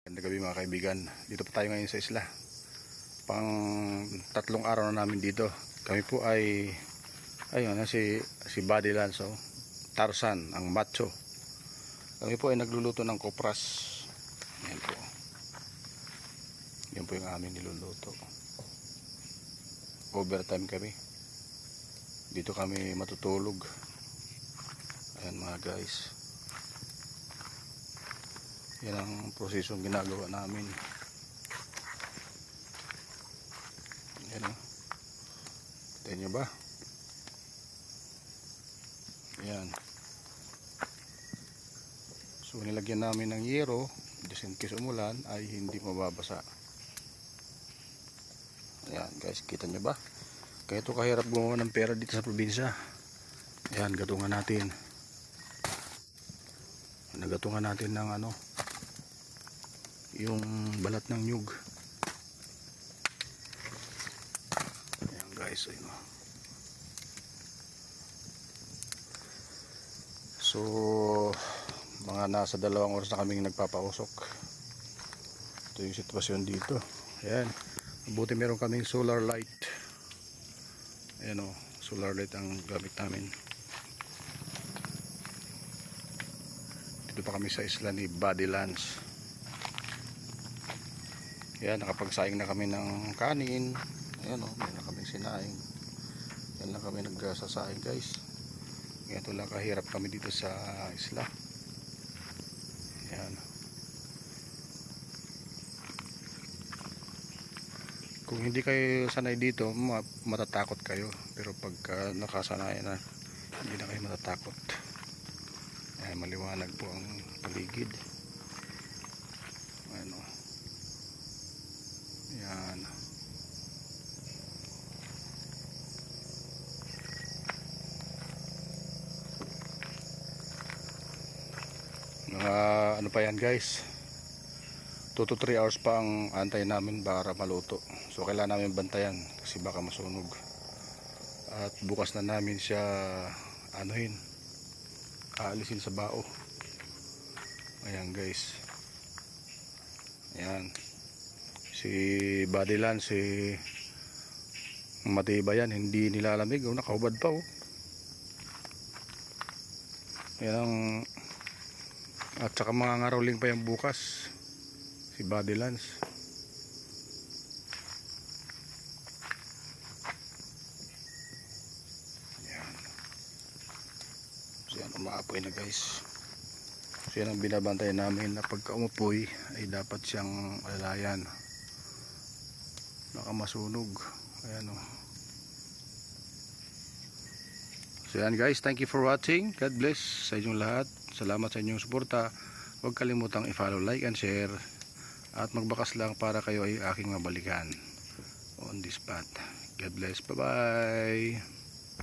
Magandang gabi mga kaibigan. Dito po tayo ngayon sa isla. Pang 3 araw na namin dito. Kami po ay ayun si Buddy Lanzo, Tarzan, ang macho. Kami po ay nagluluto ng kopras. Yan po. Yan po yung aming niluluto. Overtime kami. Dito kami matutulog. Ayan mga guys. Yan ang prosesong ginagawa namin. Yan o. Tignan nyo ba? Yan. So nilagyan namin ng yero just in case umulan ay hindi mababasa. Ayan guys, kita nyo ba? Kaya ito kahirap gumawa ng pera dito sa probinsya. Ayan, gatungan natin. Nagatungan natin ng yung balat ng nyug. Ayan guys, ayun. So mga nasa 2 oras na kaming nagpapausok. Ito yung sitwasyon dito. Ayan, mabuti meron kaming solar light. Ayan o, solar light ang gamit namin. Dito pa kami sa isla ni Buddy Lanzo. Yan, nakapagsaing na kami ng kanin. Ayan o, meron na kami sinaing. Yan lang kami nagsasaing guys. Ganito lang kahirap kami dito sa isla. Yan. Kung hindi kayo sanay dito, matatakot kayo. Pero pagka nakasanayan na, hindi na kayo matatakot. Ayan, maliwanag po ang paligid. Ayan o. Yan. Ano pa yan guys, 2 to 3 hours pa ang antay namin para maluto. So kailangan namin bantayan kasi baka masunog. At bukas na namin siya aalisin sa bao. Ayan guys. Ayan. Si Buddy Lanzo, matibay yan, hindi nilalamig. Nakahubad pa oh. Yan. At saka mga ngarawling pa yung bukas si Buddy Lanzo. Yan. So yan, umaapoy na guys. So yan ang binabantay namin, na pagka umupoy ay dapat siyang alalayan, baka masunog. Ayan o. So yan guys, thank you for watching. God bless sa inyong lahat. Salamat sa inyong suporta. Huwag kalimutang i-follow, like and share. At magbakas lang para kayo ay aking mabalikan on this path. God bless. Bye bye.